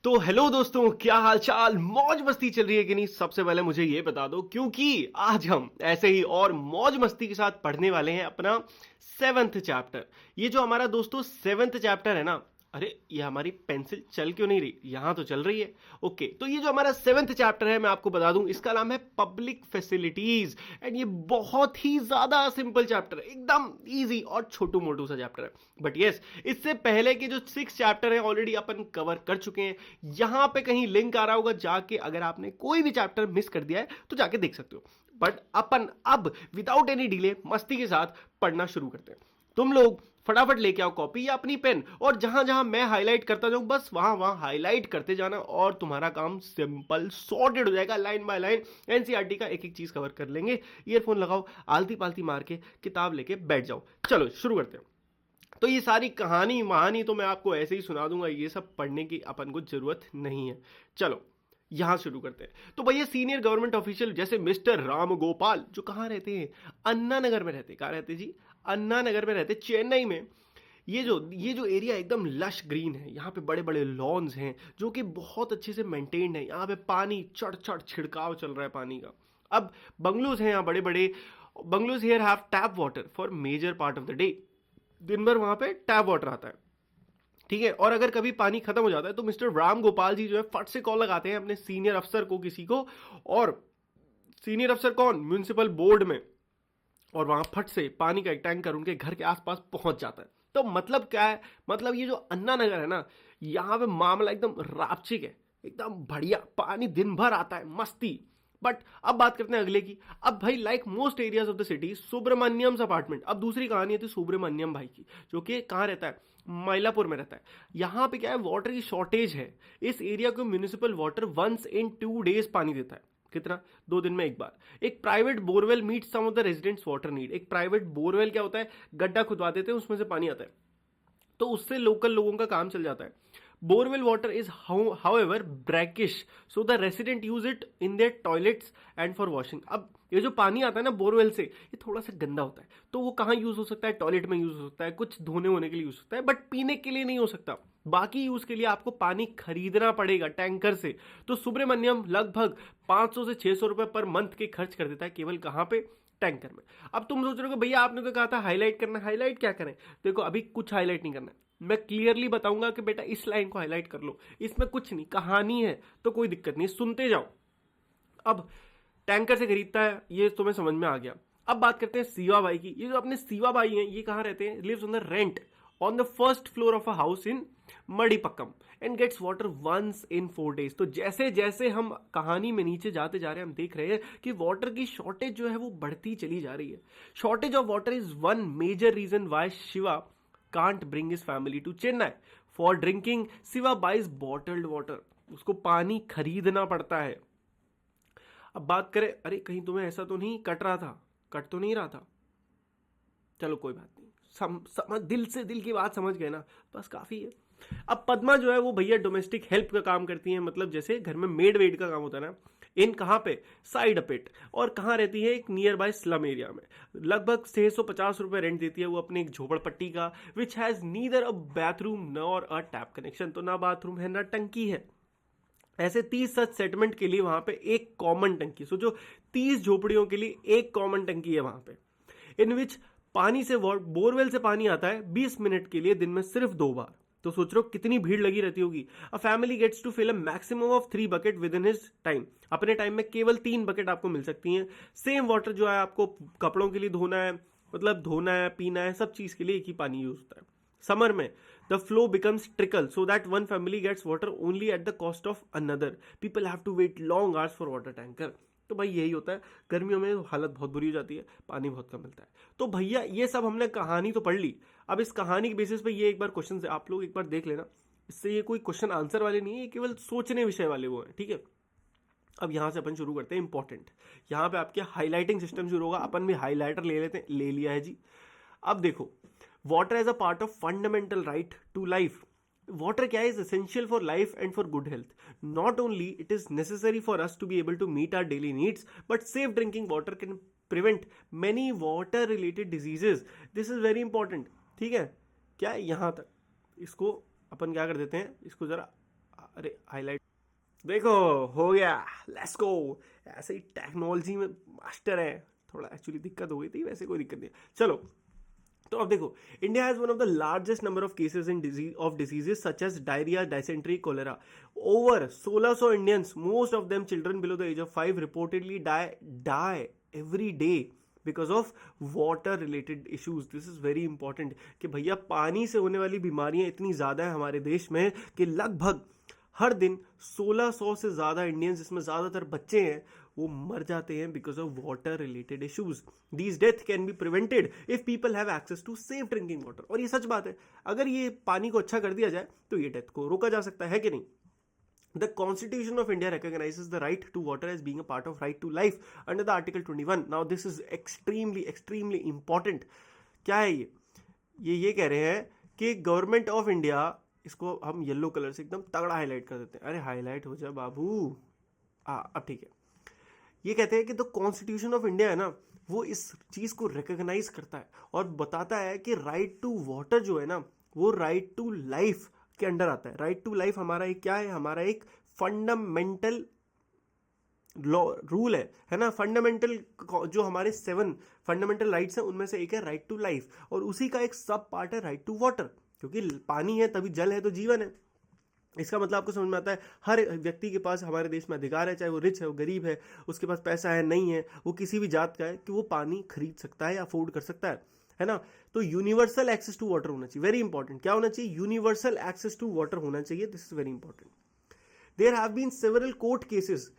तो हेलो दोस्तों, क्या हाल चाल? मौज मस्ती चल रही है कि नहीं? सबसे पहले मुझे ये बता दो, क्योंकि आज हम ऐसे ही और मौज मस्ती के साथ पढ़ने वाले हैं अपना सेवन्थ चैप्टर। ये जो हमारा दोस्तों सेवन्थ चैप्टर है ना, अरे ये हमारी पेंसिल चल क्यों नहीं रही? यहां तो चल रही है। ओके, तो ये जो हमारा सेवन्थ चैप्टर है, मैं आपको बता दूं, इसका नाम है पब्लिक फैसिलिटीज। एंड ये बहुत ही ज्यादा सिंपल चैप्टर है, एकदम इजी और छोटू मोटू सा चैप्टर है। बट यस, इससे पहले के जो 6 चैप्टर है ऑलरेडी अपन कवर कर चुके हैं। यहां पे कहीं लिंक आ रहा होगा, जाके अगर आपने कोई भी चैप्टर मिस कर दिया है तो जाके देख सकते हो। बट अपन अब विदाउट एनी डिले मस्ती के साथ पढ़ना शुरू करते हैं। तुम लोग फटाफट लेके आओ कॉपी या अपनी पेन, और जहां जहां मैं हाईलाइट करता जाऊं बस वहां वहां हाईलाइट करते जाना, और तुम्हारा काम सिंपल सॉर्टेड हो जाएगा। लाइन बाय लाइन एनसीईआरटी का एक एक चीज कवर कर लेंगे। ईयरफोन लगाओ, आलती पालती मार के किताब लेके बैठ जाओ। चलो शुरू करते हैं। तो ये सारी कहानी महानी तो मैं आपको ऐसे ही सुना दूंगा, ये सब पढ़ने की अपन को जरूरत नहीं है। चलो यहां शुरू करते हैं। तो भैया सीनियर गवर्नमेंट ऑफिशियल जैसे मिस्टर राम गोपाल, जो कहां रहते हैं? अन्ना नगर में रहते। कहां रहते जी? अन्ना नगर में रहते, चेन्नई में। ये जो एरिया एकदम लश ग्रीन है, यहाँ पे बड़े बड़े लॉन्स हैं जो कि बहुत अच्छे से मेंटेन्ड है। यहाँ पे पानी चढ़ चढ़ छिड़काव चल रहा है पानी का। अब बंगलोज हैं यहाँ बड़े बड़े। Bungalows here have tap water for major part of the day. दिन भर वहां पे टैप वाटर आता है, ठीक है। और अगर कभी पानी खत्म हो जाता है तो मिस्टर राम गोपाल जी जो है फट से कॉल लगाते हैं अपने सीनियर अफसर को, किसी को। और सीनियर अफसर कौन? म्यूनिसिपल बोर्ड में। और वहां फट से पानी का एक टैंकर उनके घर के आसपास पहुंच जाता है। तो मतलब क्या है? मतलब ये जो अन्ना नगर है ना, यहां पे मामला एकदम रापचिक है, एकदम बढ़िया। पानी दिन भर आता है, मस्ती। बट अब बात करते हैं अगले की। अब भाई like most areas of the city, Subramaniam's apartment. अब दूसरी कहानी थी सुब्रमण्यम भाई की, जो कि कहाँ रहता है? मइलापुर में रहता है। यहाँ पे क्या है, वाटर की शॉर्टेज है। इस एरिया को municipal water once in 2 days पानी देता है। कितना? 2 दिन में एक बार। एक private borewell meet some of the residents water need. एक प्राइवेट बोरवेल क्या होता है? गड्ढा खुदवा देते हैं, उसमें से पानी आता है, तो उससे लोकल लोगों का काम चल जाता है। Borewell water is however brackish, so the resident use it in their toilets and for washing. अब ये जो पानी आता है ना बोरवेल से, ये थोड़ा सा गंदा होता है, तो वो कहाँ यूज हो सकता है? टॉयलेट में यूज हो सकता है, कुछ धोने होने के लिए यूज हो सकता है, बट पीने के लिए नहीं हो सकता। बाकी यूज के लिए आपको पानी खरीदना पड़ेगा टैंकर से। तो सुब्रमण्यम लगभग 500 से 600 रुपए पर मंथ के खर्च कर देता है, केवल कहां पे? टैंकर में। अब तुम सोच रहे हो भैया आपने तो कहा था हाईलाइट करना, हाईलाइट क्या करें? देखो अभी कुछ हाईलाइट नहीं करना है। मैं क्लियरली बताऊंगा कि बेटा इस लाइन को हाईलाइट कर लो, इसमें कुछ नहीं, कहानी है तो कोई दिक्कत नहीं, सुनते जाओ। अब टैंकर से खरीदता है, ये तुम्हें समझ में आ गया। अब बात करते हैं सीवा बाई की। ये जो अपने सीवा बाई हैं, ये कहाँ रहते हैं? Lives on the rent on the first floor of a house in Madipakkam and gets water once in 4 days। तो जैसे जैसे हम कहानी में नीचे जाते जा रहे हैं, हम देख रहे हैं कि वाटर की शॉर्टेज जो है वो बढ़ती चली जा रही है। Shortage of water is one major reason why Shiva can't bring his family to Chennai for drinking. Shiva buys bottled water, उसको पानी खरीदना पड़ता है। अब बात करें, अरे कहीं तुम्हें ऐसा तो नहीं कट रहा था? कट तो नहीं रहा था? चलो कोई बात नहीं, समझ दिल से, दिल की बात समझ गए ना, बस काफी है। अब पद्मा जो है वो भैया डोमेस्टिक हेल्प का काम करती है, मतलब जैसे घर में मेड वेड का काम होता है ना। इन कहाँ पे? साइड अपेट। और कहाँ रहती है? एक नियर बाय स्लम एरिया में। लगभग 650 रुपए रेंट देती है वो अपने एक झोपड़पट्टी का, which has neither a bathroom nor a tap connection. तो ना बाथरूम है ना टंकी है। ऐसे 30 सच सेटलमेंट के लिए वहां पे एक कॉमन टंकी, सोचो 30 झोपड़ियों के लिए एक कॉमन टंकी है वहां पे, इन विच पानी से बोरवेल से पानी आता है 20 मिनट के लिए दिन में सिर्फ 2 बार। तो सोच रहे हो कितनी भीड़ लगी रहती होगी। A family gets to fill a maximum of 3 bucket within his time. अपने टाइम में केवल 3 बकेट आपको मिल सकती हैं। सेम वाटर जो है आपको कपड़ों के लिए धोना है, मतलब धोना है, पीना है, सब चीज के लिए एक ही पानी यूज होता है। समर में the flow becomes trickle so that one family gets water only at the cost of another. People have to wait long hours for water tanker. तो भाई यही होता है, गर्मियों में हालत बहुत बुरी हो जाती है, पानी बहुत कम मिलता है। तो भैया ये सब हमने कहानी तो पढ़ ली। अब इस कहानी के बेसिस पे ये एक बार क्वेश्चन आप लोग एक बार देख लेना। इससे ये कोई क्वेश्चन आंसर वाले नहीं है, ये केवल सोचने विषय वाले वो है, ठीक है। अब यहां से अपन शुरू करते हैं इंपॉर्टेंट। यहां पे आपके हाईलाइटिंग सिस्टम शुरू होगा। अपन भी हाईलाइटर ले लेते हैं, ले लिया है जी। अब देखो, water as a part of fundamental right to life. Water क्या है? Is essential for life and for good health. Not only it is necessary for us to be able to meet our daily needs, but safe drinking water can prevent many water related diseases. This is very important, ठीक है। क्या है? यहां तक इसको अपन क्या कर देते हैं, इसको जरा अरे हाईलाइट देखो, हो गया, लेट्स गो। ऐसे ही टेक्नोलॉजी में मास्टर है। थोड़ा एक्चुअली दिक्कत हो गई थी, वैसे कोई दिक्कत नहीं है। चलो, तो अब देखो, India has one of the largest number of cases in disease of diseases such as diarrhoea, dysentery, cholera. Over 1600 Indians, most of them children below the age of 5, reportedly die every day because of water related issues. This is very important कि भैया पानी से होने वाली बीमारियां इतनी ज्यादा है हमारे देश में कि लगभग हर दिन 1600 से ज्यादा इंडियंस, जिसमें ज्यादातर बच्चे हैं, वो मर जाते हैं because of water related issues. These death can be prevented if people have access to safe drinking water. और ये सच बात है, अगर ये पानी को अच्छा कर दिया जाए तो ये डेथ को रोका जा सकता है कि नहीं। The Constitution of India recognizes the right to water as being a part of right to life under the Article 21. Now this is extremely important. क्या है ये कह रहे हैं कि गवर्नमेंट ऑफ इंडिया, इसको हम येलो कलर से एकदम तगड़ा हाईलाइट कर देते हैं। अरे हाईलाइट हो जा बाबू। अब ठीक है। ये कहते हैं कि तो कॉन्स्टिट्यूशन ऑफ इंडिया है ना, वो इस चीज को रिकॉग्नाइज करता है और बताता है कि राइट टू वाटर जो है ना, वो राइट टू लाइफ के अंडर आता है। राइट टू लाइफ हमारा एक क्या है, हमारा एक फंडामेंटल लॉ रूल है ना। फंडामेंटल जो हमारे 7 फंडामेंटल राइट्स हैं उनमें से एक है राइट टू लाइफ, और उसी का एक सब पार्ट है राइट टू वाटर। क्योंकि पानी है तभी जल है, तो जीवन है। इसका मतलब आपको समझ में आता है, हर व्यक्ति के पास हमारे देश में अधिकार है, चाहे वो रिच है, वो गरीब है, उसके पास पैसा है, नहीं है, वो किसी भी जात का है, कि वो पानी खरीद सकता है या अफोर्ड कर सकता है ना। तो यूनिवर्सल एक्सेस टू वाटर होना चाहिए। वेरी इंपॉर्टेंट, क्या होना चाहिए? यूनिवर्सल एक्सेस टू वाटर होना चाहिए। This is very important. There have been several court cases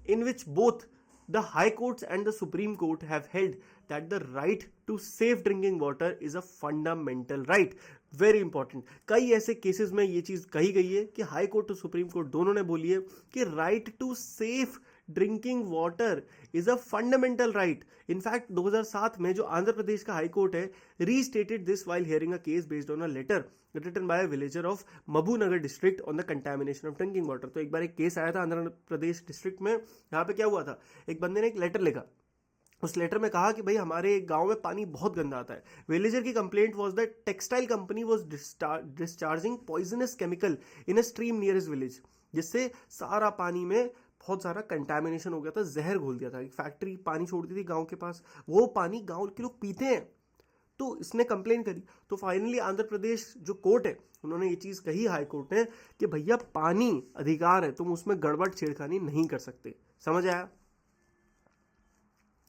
in which both the high courts and the supreme court have held that the right to safe drinking water is a fundamental right. Very important. कई ऐसे cases में ये चीज कही गई है कि high court और सुप्रीम कोर्ट दोनों ने बोली है कि right to safe drinking water is a fundamental right. In fact 2007 में जो आंध्र प्रदेश का हाई कोर्ट है, restated this while hearing a case based on a letter written by a villager of Mahbubnagar district on the contamination of drinking water. तो एक बार एक case आया था आंध्र प्रदेश डिस्ट्रिक्ट में। यहाँ पे क्या हुआ था, एक बंदे ने एक लेटर लिखा, उस लेटर में कहा कि भाई हमारे गांव में पानी बहुत गंदा आता है। विलेजर की complaint was that textile company was discharging poisonous chemical in a stream near his village, जिससे सारा पानी में बहुत सारा कंटामिनेशन हो गया था, जहर घोल दिया था। एक फैक्ट्री पानी छोड़ती थी गांव के पास, वो पानी गांव के लोग पीते हैं। तो इसने कंप्लेन करी, तो फाइनली आंध्र प्रदेश जो कोर्ट है, उन्होंने ये चीज कही हाई कोर्ट ने कि भैया पानी अधिकार है, तुम उसमें गड़बड़ छेड़खानी नहीं कर सकते। समझ आया?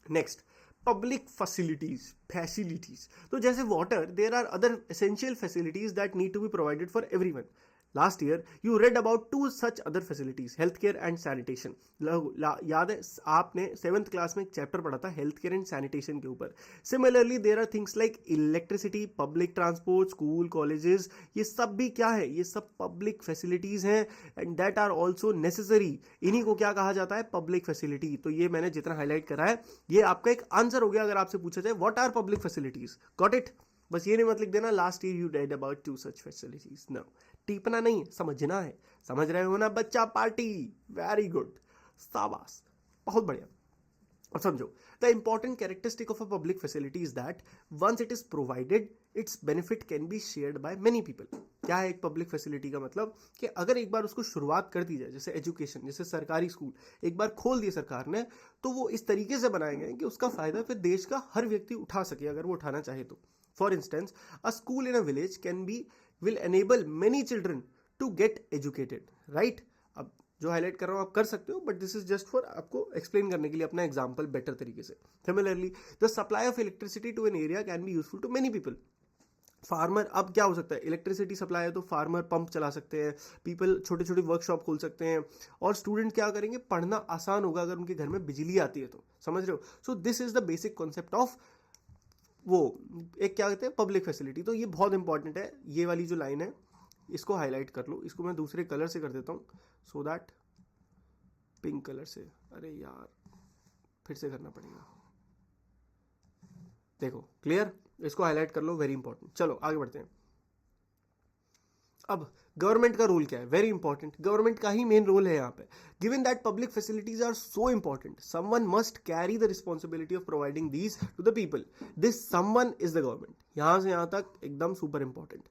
Next, public facilities. तो जैसे water, there are other essential facilities that need to be provided for everyone. Last year you read about 2 such other facilities, health care and sanitation. याद है आपने 7th क्लास में एक चैप्टर पढ़ा था health care and sanitation के ऊपर। Similarly there are things like electricity, public transport, school, colleges, ये सब भी क्या है, ये सब पब्लिक फैसिलिटीज हैं and that are also necessary. इन्हीं को क्या कहा जाता है? Public facility. तो ये मैंने जितना हाईलाइट करा है, ये आपका एक आंसर हो गया अगर आपसे पूछा जाए what are public facilities. Got it? बस ये नहीं मत लिख देना last year you read about 2 such facilities. No, टीपना नहीं, समझना है। समझ रहे हो ना बच्चा पार्टी? वेरी गुड, शाबाश, बहुत बढ़िया। अब समझो, the important characteristic of a public facility is that once it is provided its benefit can be shared by many people. क्या है एक पब्लिक फैसिलिटी का मतलब? कि अगर एक बार उसको शुरुआत कर दी जाए, जैसे एजुकेशन, जैसे सरकारी स्कूल एक बार खोल दिए सरकार ने, तो वो इस तरीके से बनाए गए कि उसका फायदा फिर देश का हर व्यक्ति उठा सके अगर वो उठाना चाहे तो। For instance, a school in a village will enable many children to get educated, right? अब जो हाईलाइट कर रहा हूं आप कर सकते हो, but this is just for आपको एक्सप्लेन करने के लिए अपना एग्जांपल बेटर तरीके से। Similarly the supply of electricity to an area can be useful to many people. Farmer, अब क्या हो सकता है, इलेक्ट्रिसिटी सप्लाई है तो फार्मर पंप चला सकते हैं, पीपल छोटे छोटे वर्कशॉप खोल सकते हैं, और स्टूडेंट क्या करेंगे, पढ़ना आसान होगा अगर उनके घर में बिजली आती है तो। समझ रहे हो? सो this is the basic concept of वो एक क्या कहते हैं, पब्लिक फैसिलिटी। तो ये बहुत इंपॉर्टेंट है, ये वाली जो लाइन है इसको हाईलाइट कर लो। इसको मैं दूसरे कलर से कर देता हूँ, सो दैट पिंक कलर से, अरे यार फिर से करना पड़ेगा। देखो क्लियर, इसको हाईलाइट कर लो, वेरी इंपॉर्टेंट। चलो आगे बढ़ते हैं। अब गवर्नमेंट का रोल क्या है? वेरी इंपॉर्टेंट, गवर्नमेंट का ही मेन रोल है यहाँ पे। Given that public facilities are so important, someone must carry the responsibility of providing these to the people. This someone is the government. यहां से यहां तक एकदम super important.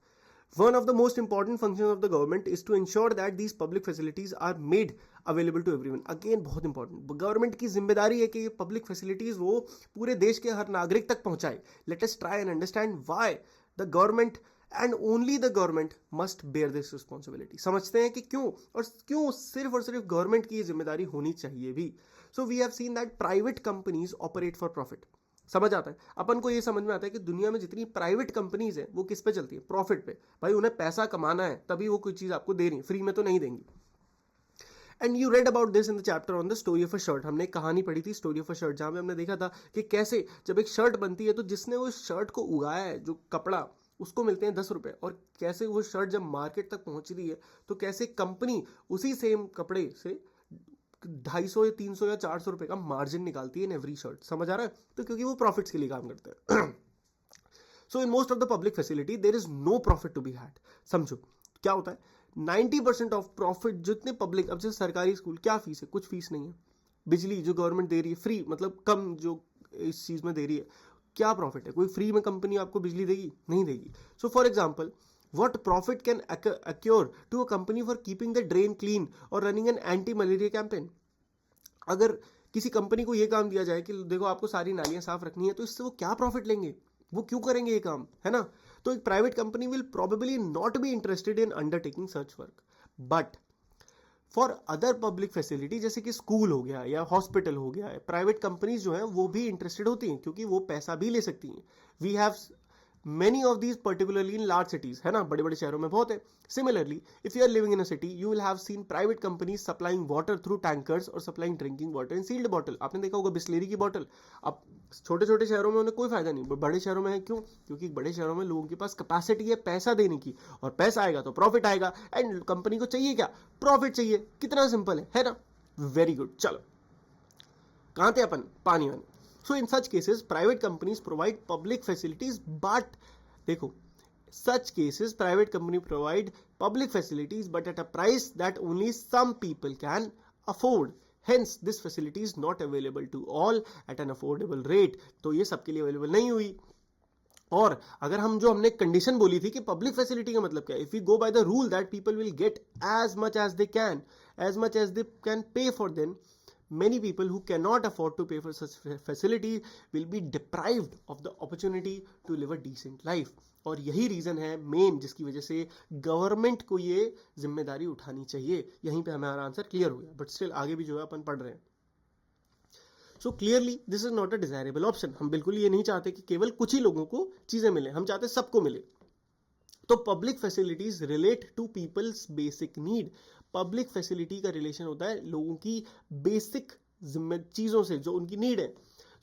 One of the most important functions of the government is to ensure that these public facilities are made available to everyone. Again बहुत important, government की जिम्मेदारी है कि ये पब्लिक फैसिलिटीज वो पूरे देश के हर नागरिक तक पहुंचाए. Let us try and understand why the government and only the government must bear this responsibility. समझते हैं कि क्यों, और क्यों सिर्फ और सिर्फ गवर्नमेंट की ये जिम्मेदारी होनी चाहिए भी. So we have seen that private companies operate for profit. समझ आता है अपन को, ये समझ में आता है कि दुनिया में जितनी प्राइवेट कंपनीज हैं वो किस पे चलती है, प्रॉफिट पे. भाई उन्हें पैसा कमाना है तभी वो कोई चीज आपको दे रही है, फ्री में तो नहीं देंगी. And you read about this in the chapter on the story of a shirt. हमने एक कहानी पढ़ी थी स्टोरी ऑफ अ शर्ट, जहां पे हमने देखा था कि कैसे जब एक शर्ट बनती है तो जिसने उस शर्ट को उगाया है, जो कपड़ा, उसको मिलते हैं 10 रुपए, और कैसे वो शर्ट जब मार्केट तक पहुंच रही है तो कैसे कंपनी उसी सेम कपड़े से 250 या 300 या 400 रुपए का मार्जिन निकालती है इन एवरी शर्ट. समझ आ रहा है? तो क्योंकि वो प्रॉफिट्स के लिए काम करते हैं. So in most of the public facility there is no profit to be had. समझो क्या होता है, 90% ऑफ प्रॉफिट जितने पब्लिक, अब जैसे सरकारी स्कूल, क्या फीस है? कुछ फीस नहीं है. बिजली जो गवर्नमेंट दे रही है फ्री, मतलब कम जो इस चीज में दे रही है, क्या प्रॉफिट है? कोई फ्री में कंपनी आपको बिजली देगी? नहीं देगी. So for example, what profit can accrue to a company for keeping the drain clean or running an anti-malaria campaign? अगर किसी कंपनी को ये काम दिया जाए कि देखो आपको सारी नालियां साफ रखनी है, तो इससे वो क्या प्रॉफिट लेंगे? वो क्यों करेंगे ये काम, है ना? तो एक private company will probably not be interested in undertaking such work. But for other public facility जैसे कि स्कूल हो गया या हॉस्पिटल हो गया है, प्राइवेट कंपनीज जो हैं वो भी इंटरेस्टेड होती हैं, क्योंकि वो पैसा भी ले सकती हैं. We have many of these particularly in large cities, है ना, बड़े बड़े शहरों में बहुत है. Similarly, if you are living in a city, you will have seen private companies supplying water through tankers or supplying drinking water in sealed bottle. आपने देखा होगा बिस्लेरी की बोतल. अब छोटे छोटे शहरों में उन्हें कोई फायदा नहीं, बड़े शहरों में है. क्यों? क्योंकि बड़े शहरों में लोगों के पास कैपेसिटी है पैसा देने की, और पैसा आएगा तो प्रॉफिट आएगा, एंड कंपनी को चाहिए क्या? प्रॉफिट चाहिए. कितना सिंपल है ना? Very good. चलो कहां थे अपन? पानी वानी. So in such cases, private companies provide public facilities, but देखो, such cases private company provide public facilities but at a price that only some people can afford. Hence, this facility is not available to all at an affordable rate. तो ये सबके लिए available नहीं हुई. और अगर हम जो हमने कंडीशन बोली थी कि पब्लिक फैसिलिटी का मतलब क्या है, if we go by the rule that people will get as much as they can pay for them, many people who cannot afford to pay for such facility will be deprived of the opportunity to live a decent life. और यही reason है main जिसकी वजह से government को ये जिम्मेदारी उठानी चाहिए. यहीं पे हमारा आंसर क्लियर हो गया, बट स्टिल आगे भी जो है अपन पढ़ रहे हैं. So clearly this is not a desirable option. हम बिल्कुल ये नहीं चाहते कि केवल कुछ ही लोगों को चीजें मिले, हम चाहते सबको मिले. तो public facilities relate to people's basic need. Public facility का रिलेशन होता है लोगों की बेसिक चीजों से जो उनकी नीड है.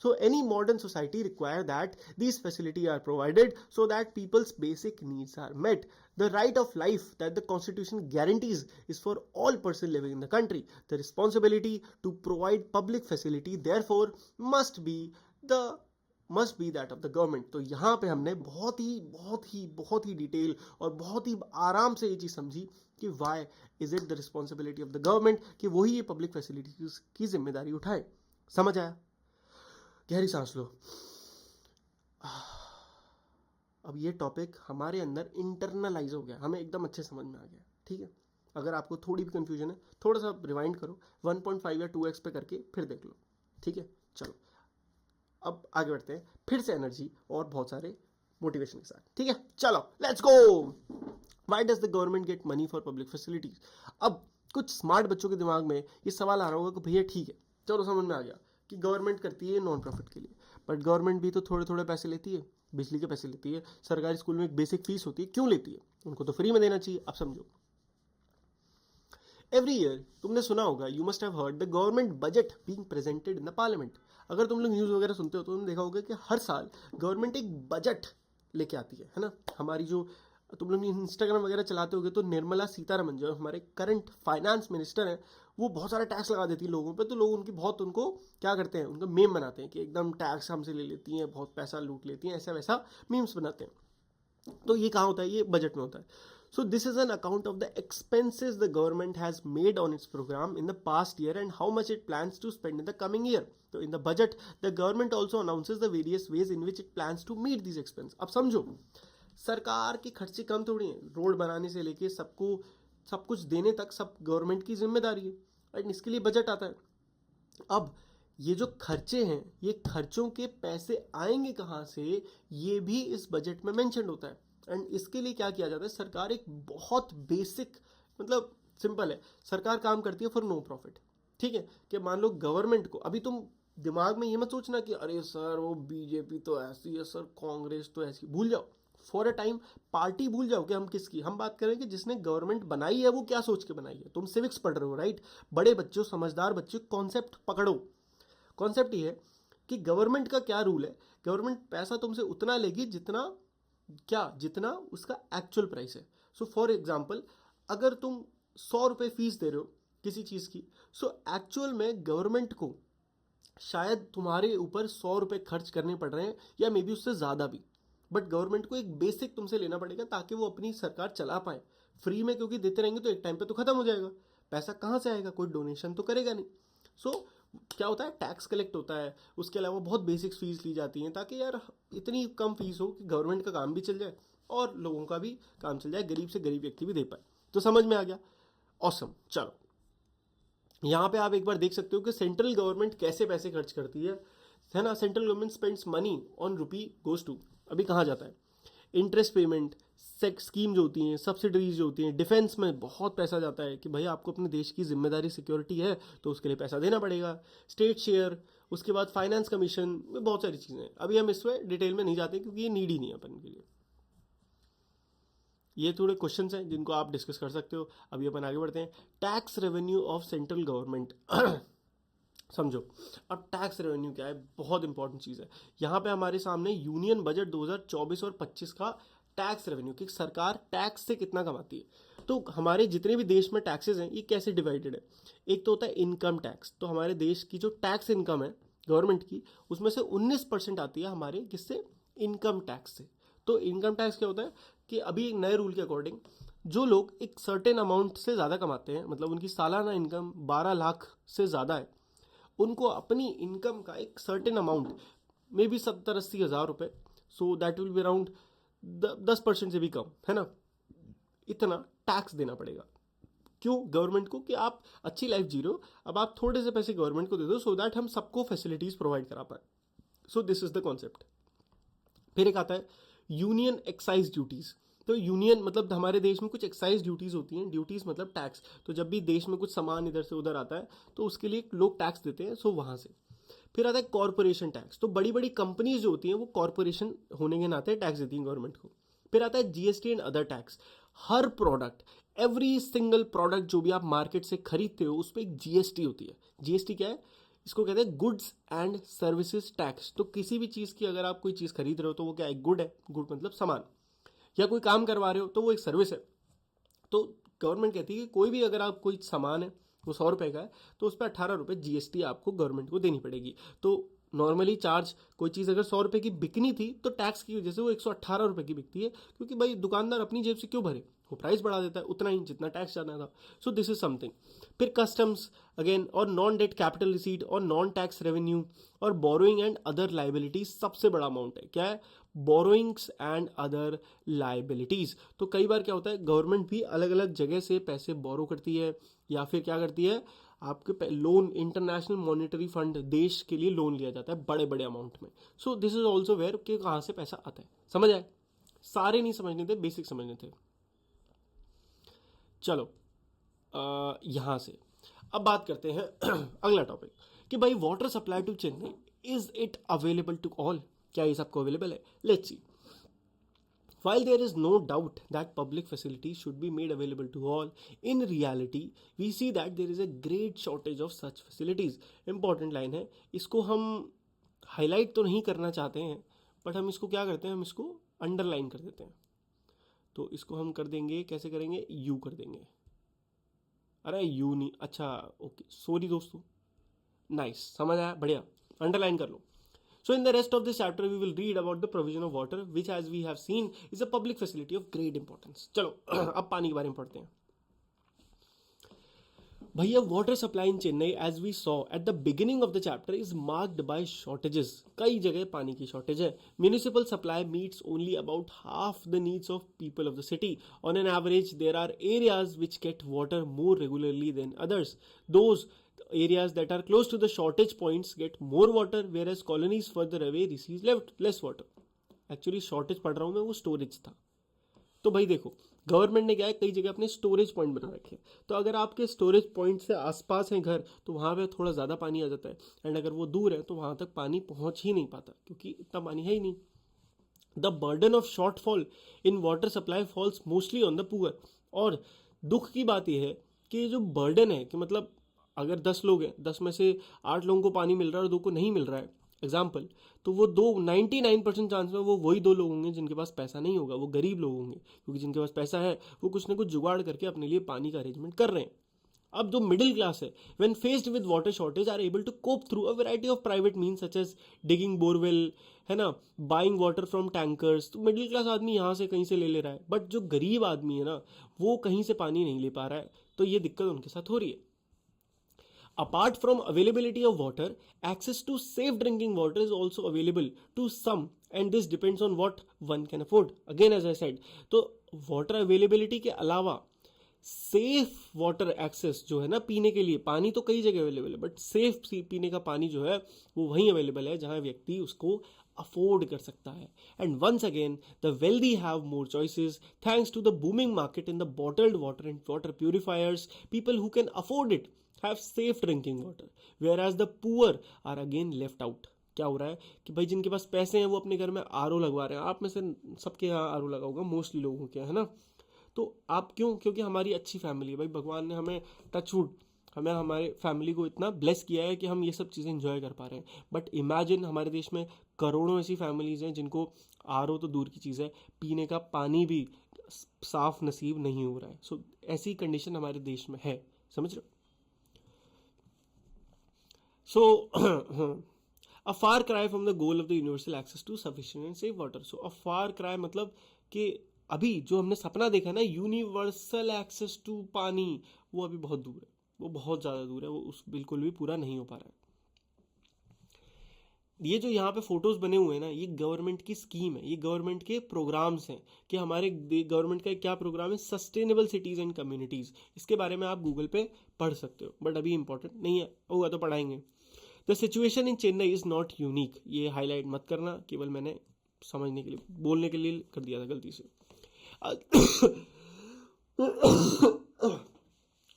So any modern society require that these facilities are provided so that people's basic needs are met. The right of life that the Constitution guarantees is for all persons living in the country. The responsibility to provide public facility therefore must be that of the government. तो यहाँ पे हमने बहुत ही detail और बहुत ही आराम से ये चीज समझी कि why is it the responsibility of the government कि वही ये पब्लिक फैसिलिटी की जिम्मेदारी उठाए. समझ आया? गहरी सांस लो. अब ये टॉपिक हमारे अंदर इंटरनलाइज हो गया, हमें एकदम अच्छे समझ में आ गया. ठीक है, अगर आपको थोड़ी भी कंफ्यूजन है, थोड़ा सा रिवाइंड करो, 1.5 या 2x पे करके फिर देख लो. ठीक है, चलो अब आगे बढ़ते हैं फिर से एनर्जी और बहुत सारे मोटिवेशन के साथ. ठीक है, चलो let's go. Why does the government get money for public facilities? अब कुछ स्मार्ट बच्चों के दिमाग में ये सवाल आ रहा होगा कि भैया ठीक है, चलो समझ में आ गया कि गवर्नमेंट करती है नॉन प्रॉफिट के लिए, बट गवर्नमेंट भी तो थोड़े थोड़े पैसे लेती है, बिजली के पैसे लेती है, सरकारी स्कूल में एक बेसिक फीस होती है, क्यों लेती है? उनको तो फ्री में देना चाहिए. अब समझो, एवरी ईयर तुमने सुना होगा, you must have heard the government budget being presented in the parliament. अगर तुम लोग न्यूज वगैरह सुनते हो तो तुमने देखा होगा कि हर साल गवर्नमेंट एक बजट लेके आती है ना. हमारी जो तुम लोग इंस्टाग्राम वगैरह चलाते होगे तो निर्मला सीतारमन जो हमारे करंट फाइनेंस मिनिस्टर हैं, वो बहुत सारा टैक्स लगा देती है लोगों पे. तो लोग उनको क्या करते हैं, उनका मेम बनाते हैं कि एकदम टैक्स हमसे ले लेती हैं, बहुत पैसा लूट लेती हैं, ऐसा वैसा मीम्स बनाते हैं. तो ये कहाँ होता है? ये बजट में होता है. So this is an account of the expenses the government has made on its program in the past year and how much it plans to spend in the coming year. So in the budget, the government also announces the various ways in which it plans to meet these expenses. अब समझो, सरकार के खर्चे कम थोड़ी हैं, road बनाने से लेके सबको सब कुछ देने तक सब गवर्नमेंट की जिम्मेदारी है, राइट। इसके लिए बजट आता है। अब ये जो खर्चे हैं, ये खर्चों के पैसे आएंगे कहाँ से, ये भी इस बजट में मेंशन होता है। एंड इसके लिए क्या किया जाता है, सरकार एक बहुत बेसिक, मतलब सिंपल है, सरकार काम करती है फॉर नो प्रॉफिट। ठीक है, कि मान लो गवर्नमेंट को, अभी तुम दिमाग में ये मत सोचना कि अरे सर वो बीजेपी तो ऐसी है, सर कांग्रेस तो ऐसी, भूल जाओ फॉर अ टाइम, पार्टी भूल जाओ कि हम किसकी, हम बात करें कि जिसने गवर्नमेंट बनाई है वो क्या सोच के बनाई है। तुम सिविक्स पढ़ रहे हो, राइट, बड़े बच्चों, समझदार बच्चे, कॉन्सेप्ट पकड़ो। कॉन्सेप्ट ये है कि गवर्नमेंट का क्या रूल है, गवर्नमेंट पैसा तुमसे उतना लेगी जितना, क्या, जितना उसका एक्चुअल प्राइस है। सो फॉर एग्जाम्पल, अगर तुम 100 रुपये फीस दे रहे हो किसी चीज़ की, सो एक्चुअल में गवर्नमेंट को शायद तुम्हारे ऊपर 100 रुपये खर्च करने पड़ रहे हैं, या मे बी उससे ज़्यादा भी, बट गवर्नमेंट को एक बेसिक तुमसे लेना पड़ेगा ताकि वो अपनी सरकार चला पाए। फ्री में क्योंकि देते रहेंगे तो एक टाइम पे तो खत्म हो जाएगा, पैसा कहाँ से आएगा, कोई डोनेशन तो करेगा नहीं। सो क्या होता है, टैक्स कलेक्ट होता है, उसके अलावा बहुत बेसिक फीस ली जाती हैं ताकि यार इतनी कम फीस हो कि गवर्नमेंट का काम भी चल जाए और लोगों का भी काम चल जाए, गरीब से गरीब व्यक्ति भी दे पाए। तो समझ में आ गया, ऑसम। चलो यहाँ पे आप एक बार देख सकते हो कि सेंट्रल गवर्नमेंट कैसे पैसे खर्च करती है ना। Central government spends money on rupee goes to, अभी कहाँ जाता है, इंटरेस्ट पेमेंट, सेक्स स्कीम जो होती हैं, सब्सिडीज जो होती हैं, डिफेंस में बहुत पैसा जाता है कि भाई आपको अपने देश की जिम्मेदारी, सिक्योरिटी है तो उसके लिए पैसा देना पड़ेगा। स्टेट शेयर, उसके बाद फाइनेंस कमीशन में बहुत सारी चीज़ें हैं, अभी हम इसमें डिटेल में नहीं जाते क्योंकि ये नीड ही नहीं है अपन के लिए। ये थोड़े क्वेश्चंस हैं जिनको आप डिस्कस कर सकते हो। अभी अपन आगे बढ़ते हैं। Tax revenue of central government समझो, अब टैक्स रेवेन्यू क्या है, बहुत इंपॉर्टेंट चीज़ है। यहाँ पे हमारे सामने यूनियन बजट 2024 और 25 का टैक्स रेवेन्यू, कि सरकार टैक्स से कितना कमाती है। तो हमारे जितने भी देश में टैक्सेस हैं ये कैसे डिवाइडेड है, एक तो होता है इनकम टैक्स। तो हमारे देश की जो टैक्स इनकम है गवर्नमेंट की, उसमें से 19% आती है हमारे किससे, इनकम टैक्स से। तो इनकम टैक्स क्या होता है कि अभी एक नए रूल के अकॉर्डिंग जो लोग एक सर्टेन अमाउंट से ज़्यादा कमाते हैं, मतलब उनकी सालाना इनकम 12 लाख से ज़्यादा है, उनको अपनी इनकम का एक सर्टेन अमाउंट, मे बी 70-80 हज़ार रुपये, so that will be around 10% से भी कम, है ना, इतना टैक्स देना पड़ेगा। क्यों, गवर्नमेंट को, कि आप अच्छी लाइफ जी रहे हो, अब आप थोड़े से पैसे गवर्नमेंट को दे दो सो दैट हम सबको फैसिलिटीज़ प्रोवाइड करा पाए। सो दिस इज द कॉन्सेप्ट। फिर एक आता है यूनियन एक्साइज ड्यूटीज़। तो यूनियन मतलब हमारे देश में कुछ एक्साइज ड्यूटीज़ होती हैं, ड्यूटीज़ मतलब टैक्स। तो जब भी देश में कुछ सामान इधर से उधर आता है तो उसके लिए लोग टैक्स देते हैं, सो वहाँ से। फिर आता है कॉरपोरेशन टैक्स। तो बड़ी बड़ी कंपनीज जो होती हैं वो कॉरपोरेशन होने के नाते टैक्स देती हैं गवर्नमेंट को। फिर आता है GST and other tax. Her product, every single product जो भी आप मार्केट से खरीदते हो उस पर एक जीएसटी होती है। जीएसटी क्या है, इसको कहते हैं गुड्स एंड सर्विसेज टैक्स। तो किसी भी चीज़ की अगर आप कोई चीज़ खरीद रहे हो तो वो क्या है, गुड है, गुड मतलब सामान, या कोई काम करवा रहे हो तो वो एक सर्विस है। तो गवर्नमेंट कहती है कि कोई भी अगर आप कोई सामान है वो 100 रुपये का है तो उस पर 18 रुपये जीएसटी आपको गवर्नमेंट को देनी पड़ेगी। तो नॉर्मली चार्ज, कोई चीज़ अगर 100 रुपये की बिकनी थी तो टैक्स की वजह से वो 118 रुपये की बिकती है, क्योंकि भाई दुकानदार अपनी जेब से क्यों भरे, वो प्राइस बढ़ा देता है उतना ही जितना टैक्स जाना था। सो दिस इज समथिंग। फिर कस्टम्स अगेन, और नॉन डेट कैपिटल रिसीट, और नॉन टैक्स रेवेन्यू, और बोरोइंग एंड अदर लाइबिलिटीज। सबसे बड़ा अमाउंट है, क्या है, बोरोइंग्स एंड अदर लाइबिलिटीज। तो कई बार क्या होता है, गवर्नमेंट भी अलग अलग जगह से पैसे बोरो करती है, या फिर क्या करती है, आपके लोन, इंटरनेशनल मॉनेटरी फंड, देश के लिए लोन लिया जाता है बड़े बड़े अमाउंट में। So this is also where कि कहाँ से पैसा आता है। समझ आए, सारे नहीं समझने थे, बेसिक समझने थे। चलो यहाँ से अब बात करते हैं अगला टॉपिक, कि भाई water supply to Chennai, is it available to all, क्या ये सबको अवेलेबल है। Let's see. While there is no doubt that public facilities should be made available to all, in reality, we see that there is a great shortage of such facilities. Important line है, इसको हम highlight तो नहीं करना चाहते हैं, but हम इसको क्या करते हैं, हम इसको अंडरलाइन कर देते हैं। तो इसको हम कर देंगे, कैसे करेंगे, यू कर देंगे। अरे यू नहीं, अच्छा ओके, सॉरी दोस्तों, नाइस, समझ आया, बढ़िया, अंडरलाइन कर लो। So in the rest of this chapter we will read about the provision of water, which as we have seen is a public facility of great importance. चलो अब पानी के बारे में पढ़ते हैं। भैया water supply in Chennai as we saw at the beginning of the chapter is marked by shortages. कई जगह पानी की शॉर्टेज है। Municipal supply meets only about half the needs of people of the city. On an average there are areas which get water more regularly than others. Those areas that are close to the shortage points get more water, whereas colonies further away receive less water. Actually shortage पढ़ रहा हूँ मैं, वो storage था। तो भाई देखो, government ने क्या है, कई जगह अपने स्टोरेज पॉइंट बना रखे हैं। तो अगर आपके स्टोरेज पॉइंट से आसपास है घर, तो वहाँ पे थोड़ा ज़्यादा पानी आ जाता है। एंड अगर वो दूर है तो वहाँ तक पानी पहुँच ही नहीं पाता, क्योंकि इतना पानी है ही नहीं। The burden of shortfall in water supply falls mostly on the poor. और दुख की बात यह है कि ये जो बर्डन है, कि मतलब अगर 10 लोग हैं, 10 में से 8 लोगों को पानी मिल रहा है और 2 को नहीं मिल रहा है, एग्जाम्पल, तो वो 99% चांस में वो वही 2 लोग होंगे जिनके पास पैसा नहीं होगा, वो गरीब लोग होंगे। क्योंकि जिनके पास पैसा है वो कुछ ना कुछ जुगाड़ करके अपने लिए पानी का अरेंजमेंट कर रहे हैं। अब जो मिडिल क्लास है, when faced with water shortage are able to cope through a variety of private means such as digging borewell, है ना, बाइंग वाटर फ्रॉम टैंकर्स। तो मिडिल क्लास आदमी यहाँ से कहीं से ले रहा है, बट जो गरीब आदमी है ना, वो कहीं से पानी नहीं ले पा रहा है। तो ये दिक्कत उनके साथ हो रही है। Apart from availability of water, access to safe drinking water is also available to some, and this depends on what one can afford. Again, as I said, तो water availability के अलावा सेफ वाटर एक्सेस जो है ना, पीने के लिए पानी तो कई जगह अवेलेबल है, बट सेफ पीने का पानी जो है वो वहीं अवेलेबल है जहां व्यक्ति उसको अफोर्ड कर सकता है। And once again the wealthy have more choices thanks to the booming market in the bottled water and water purifiers. People who can afford it have safe drinking water, whereas the poor are again left out. क्या हो रहा है कि भाई जिनके पास पैसे हैं वो अपने घर में आरओ लगवा रहे हैं। आप में से सबके यहाँ आरओ लगा होगा, मोस्टली लोगों के, है ना। तो आप क्यों? क्योंकि हमारी अच्छी फैमिली है भाई, भगवान ने हमें टचवुड, हमें हमारे फैमिली को इतना ब्लेस किया है कि हम ये सब चीज़ें एंजॉय कर पा रहे हैं। बट इमेजिन हमारे देश में करोड़ों ऐसी फैमिलीज हैं जिनको आरओ तो दूर की चीज़ है, पीने का पानी भी साफ नसीब नहीं हो रहा है। सो ऐसी कंडीशन हमारे देश में है, समझ रहे हो। So, a far cry from the goal of the universal access to sufficient and safe water. So, a far cry मतलब कि अभी जो हमने सपना देखा ना, यूनिवर्सल एक्सेस टू पानी, वो अभी बहुत दूर है, वो बहुत ज़्यादा दूर है, वो उस बिल्कुल भी पूरा नहीं हो पा रहा है। ये जो यहाँ पे फोटोज बने हुए हैं ना, ये गवर्नमेंट की स्कीम है, ये गवर्नमेंट के प्रोग्राम्स हैं। कि हमारे गवर्नमेंट का क्या प्रोग्राम है, सस्टेनेबल सिटीज़ एंड कम्युनिटीज़। इसके बारे में आप गूगल पे पढ़ सकते हो, बट अभी इंपॉर्टेंट नहीं है, होगा तो पढ़ाएंगे। The situation in Chennai is not unique. ये हाईलाइट मत करना, केवल मैंने समझने के लिए, बोलने के लिए कर दिया था गलती से।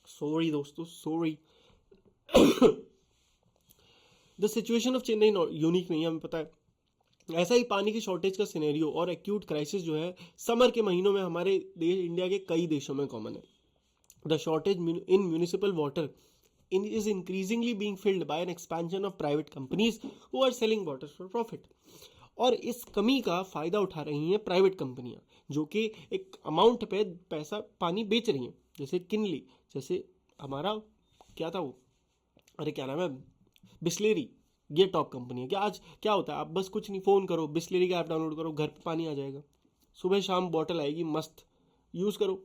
सॉरी दोस्तों, sorry. The situation of Chennai unique नहीं है, हमें पता है। ऐसा ही पानी की शॉर्टेज का सिनेरियो और एक्यूट क्राइसिस जो है समर के महीनों में हमारे देश, इंडिया के कई देशों में कॉमन है। The shortage in municipal water is increasingly being filled by an expansion of private companies who are selling water for profit. और इस कमी का फायदा उठा रही हैं प्राइवेट कंपनियां, जो कि एक अमाउंट पे पैसा पानी बेच रही हैं। जैसे किनली, जैसे हमारा क्या था वो, अरे क्या नाम है, बिस्लेरी। ये टॉप कंपनी है। क्या आज क्या होता है, आप बस कुछ नहीं, फ़ोन करो, बिस्लेरी का ऐप डाउनलोड करो, घर पे पानी आ जाएगा, सुबह शाम बॉटल आएगी, मस्त यूज़ करो।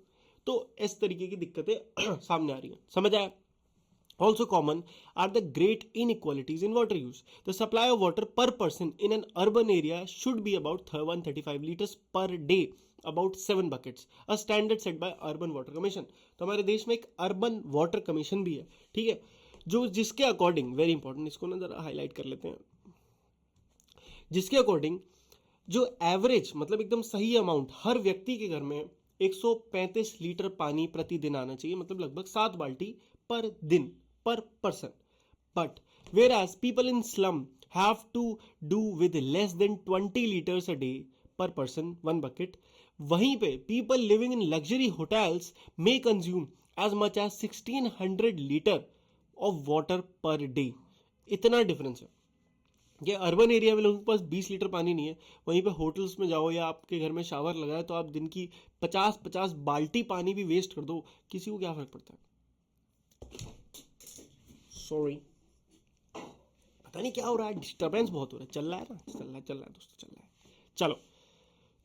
तो इस तरीके की दिक्कतें सामने आ रही हैं, समझ आया। Also common are the great inequalities in water use. The supply of water per person in an urban area should be about 135 liters per day, about 7 buckets, a standard set by Urban Water Commission. तो हमारे देश में एक urban water commission भी है, ठीक है, जो जिसके अकॉर्डिंग, वेरी इंपॉर्टेंट, इसको ना जरा हाईलाइट कर लेते हैं, जिसके अकॉर्डिंग जो एवरेज मतलब एकदम सही अमाउंट हर व्यक्ति के घर में 135 लीटर पानी प्रतिदिन आना चाहिए, मतलब लगभग 7 बाल्टी पर दिन, per person. But whereas people in slum have to do with less than 20 liters a day per person, 1 bucket, वहीं पे people living in luxury hotels may consume as much as 1600 liter of water per day. इतना difference है। ये urban area में लोगों के पास 20 litre पानी नहीं है, वहीं पे होटल्स में जाओ या आपके घर में शावर लगा है तो आप दिन की 50-50 बाल्टी पानी भी वेस्ट कर दो, किसी को क्या फर्क पड़ता है। सॉरी, पता नहीं क्या हो रहा है, डिस्टर्बेंस बहुत हो रहा है, चल रहा है ना, चल रहा है दोस्तों, चल रहा है। चलो,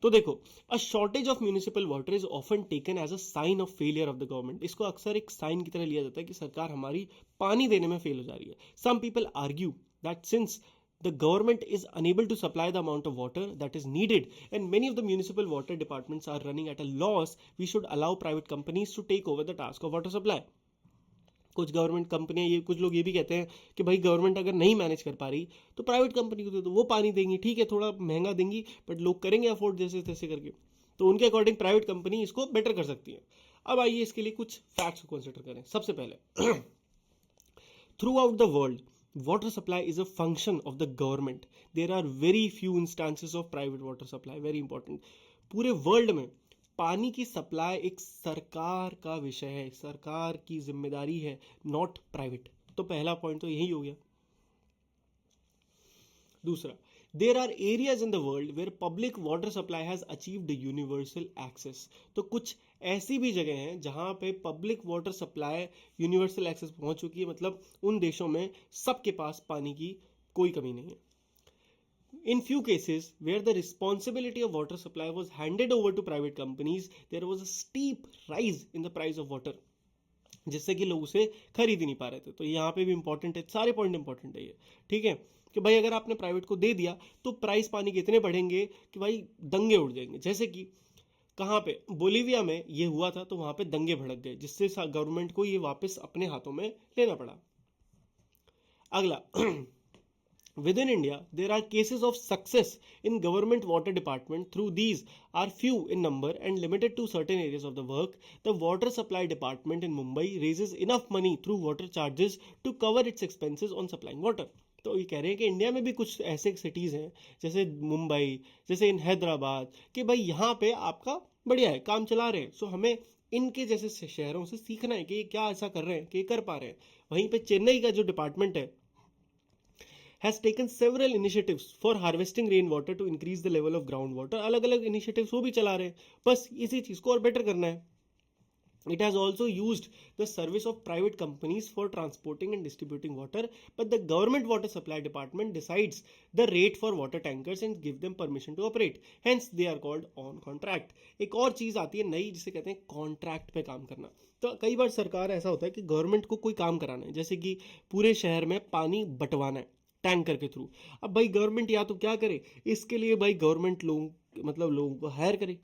तो देखो, a shortage of municipal water is often taken as a sign of failure of the government. इसको अक्सर एक साइन की तरह लिया जाता है कि सरकार हमारी पानी देने में फेल हो जा रही है। Some people argue that since the government is unable to supply the amount of water that is needed and many of the municipal water departments are running at a loss, we should allow private companies to take over the task of water supply। कुछ government कंपनियां, ये कुछ लोग ये भी कहते हैं कि भाई गवर्नमेंट अगर नहीं मैनेज कर पा रही तो प्राइवेट कंपनी को दे दो, वो पानी देंगी, ठीक है थोड़ा महंगा देंगी बट लोग करेंगे अफोर्ड जैसे तैसे करके। तो उनके अकॉर्डिंग प्राइवेट कंपनी इसको बेटर कर सकती है। अब आइए इसके लिए कुछ फैक्ट्स को कंसिडर करें। सबसे पहले, through out the world water supply is a function of the government. There are very few instances of private water supply, very important। पूरे वर्ल्ड में पानी की सप्लाई एक सरकार का विषय है, सरकार की जिम्मेदारी है, नॉट प्राइवेट। तो पहला पॉइंट तो यही हो गया। दूसरा, there are areas in the world where public water supply has achieved universal access. तो कुछ ऐसी भी जगह हैं जहां पे public water supply universal access पहुंच चुकी है, मतलब उन देशों में सबके पास पानी की कोई कमी नहीं है। In few cases where the responsibility of water supply was handed over to private companies, there was a steep rise in the price of water, जिससे कि लोग उसे खरीद ही नहीं पा रहे थे। तो यहाँ पे भी इंपॉर्टेंट है, सारे पॉइंट इंपॉर्टेंट है ये, ठीक है, कि भाई अगर आपने प्राइवेट को दे दिया तो प्राइस पानी के इतने बढ़ेंगे कि भाई दंगे उड़ जाएंगे। जैसे कि कहाँ पे, बोलीविया में ये हुआ था, तो वहां पे दंगे भड़क गए, जिससे गवर्नमेंट को ये वापस अपने हाथों में लेना पड़ा। अगला, within India, there are cases of success in government water department. Through these are few in number and limited to certain areas of the work. The water supply department in Mumbai raises enough money through water charges to cover its expenses on supplying water। तो ये कह रहे हैं कि India में भी कुछ ऐसे सिटीज़ हैं जैसे मुंबई, जैसे इन हैदराबाद, कि भाई यहाँ पे आपका बढ़िया है, काम चला रहे हैं, सो हमें इनके जैसे शहरों से सीखना है कि ये क्या ऐसा कर रहे हैं कि ये कर पा रहे हैं। वहीं पे चेन्नई का जो डिपार्टमेंट है has taken several initiatives for harvesting rainwater to increase the level of groundwater। अलग अलग initiatives वो भी चला रहे हैं, बस इसी चीज़ को और बेटर करना है। It has also used the service of private companies for transporting and distributing water, but the government water supply department decides the rate for water tankers and give them permission to operate. Hence, they are called on contract। एक और चीज़ आती है नई, जिसे कहते हैं contract पे काम करना। तो कई बार सरकार ऐसा होता है कि गवर्नमेंट को कोई काम कराना है, जैसे कि पूरे शहर में पानी बंटवाना है टैंकर के थ्रू। अब भाई गवर्नमेंट या तो क्या करे, इसके लिए भाई गवर्नमेंट लोगों को हायर करे।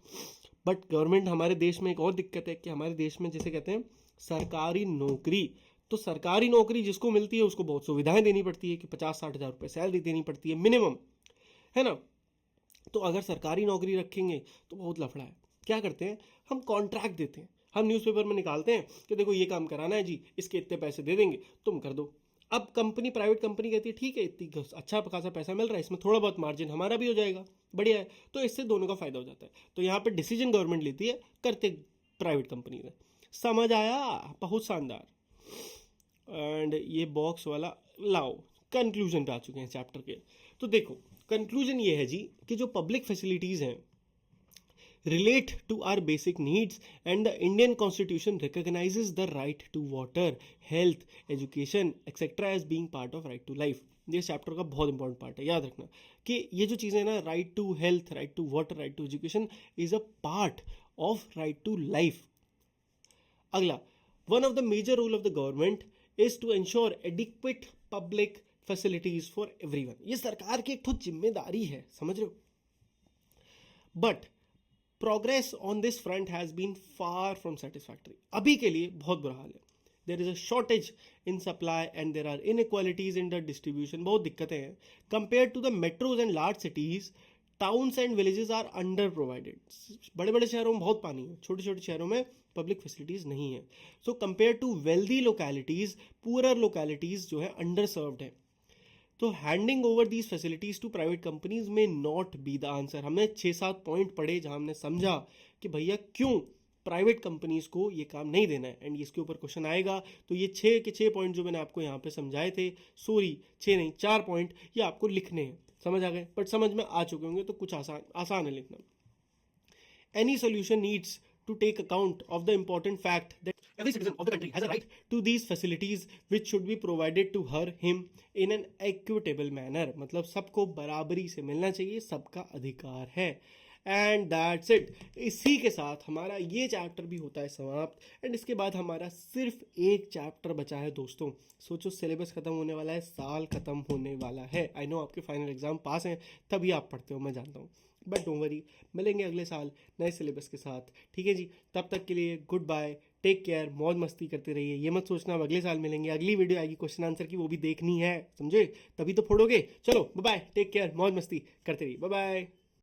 बट गवर्नमेंट, हमारे देश में एक और दिक्कत है कि हमारे देश में जिसे कहते हैं सरकारी नौकरी, तो सरकारी नौकरी जिसको मिलती है उसको बहुत सुविधाएं देनी पड़ती है कि 50-60 हज़ार रुपये सैलरी देनी पड़ती है मिनिमम, है ना। तो अगर सरकारी नौकरी रखेंगे तो बहुत लफड़ा है। क्या करते हैं, हम कॉन्ट्रैक्ट देते हैं, हम न्यूज़पेपर में निकालते हैं कि देखो ये काम कराना है जी, इसके इतने पैसे दे देंगे, तुम कर दो। अब कंपनी, प्राइवेट कंपनी कहती है ठीक है, इतनी अच्छा खासा पैसा मिल रहा है, इसमें थोड़ा बहुत मार्जिन हमारा भी हो जाएगा, बढ़िया है। तो इससे दोनों का फायदा हो जाता है। तो यहाँ पे डिसीजन गवर्नमेंट लेती है, करते प्राइवेट कंपनी है। समझ आया, बहुत शानदार। एंड ये बॉक्स वाला लाओ, कंक्लूजन पे आ चुके हैं चैप्टर के। तो देखो कंक्लूजन ये है जी कि जो पब्लिक फैसिलिटीज़ हैं relate to our basic needs and the Indian constitution recognizes the right to water, health, education etc as being part of right to life। ये चैप्टर का बहुत इंपॉर्टेंट पार्ट है, याद रखना कि ये जो चीज़ें हैं ना, right to health, right to water, right to education is a part of right to life. अगला, one of the major rule of the government is to ensure adequate public facilities for everyone. ये सरकार की एक तो जिम्मेदारी है, समझ रहे हो। But progress on this front has been far from satisfactory. अभी के लिए बहुत बुरा हाल है। There is a shortage in supply and there are inequalities in the distribution. बहुत दिक्कतें हैं। Compare to the metros and large cities, towns and villages are under provided. बड़े बड़े शहरों में बहुत पानी है, छोटे छोटे शहरों में पब्लिक फैसिलिटीज़ नहीं है। So compare to wealthy localities, poor localities जो है अंडर सर्व्ड है। तो handing over these facilities to private companies may not be the answer. हमने 6-7 पॉइंट पढ़े जहां हमने समझा कि भैया क्यों प्राइवेट कंपनीज को ये काम नहीं देना है, एंड इसके ऊपर क्वेश्चन आएगा। तो ये 6 के 6 पॉइंट जो मैंने आपको यहाँ पे समझाए थे, सॉरी 6 नहीं 4 पॉइंट, ये आपको लिखने हैं। समझ आ गए, बट समझ में आ चुके होंगे तो कुछ आसान है लिखना। Any solution needs to take account of the important fact that every citizen of the country has a right to these facilities which should be provided to her him in an equitable manner। मतलब सबको बराबरी से मिलना चाहिए, सबका अधिकार है। And that's it. इसी के साथ हमारा ये चैप्टर भी होता है समाप्त एंड इसके बाद हमारा सिर्फ एक चैप्टर बचा है दोस्तों। सोचो सिलेबस खत्म होने वाला है, साल खत्म होने वाला है। आई नो आपके फाइनल एग्जाम पास हैं तभी आप पढ़ते हो, मैं जानता हूँ, बट डोंट वरी, मिलेंगे अगले साल नए सिलेबस के साथ। ठीक है जी, तब तक के लिए गुड बाय, टेक केयर, मौज मस्ती करते रहिए। ये मत सोचना अब अगले साल मिलेंगे, अगली वीडियो आएगी क्वेश्चन आंसर की, वो भी देखनी है, समझे? तभी तो फोड़ोगे। चलो बाय बाय, टेक केयर, मौज मस्ती करते रहिए, बाय बाय।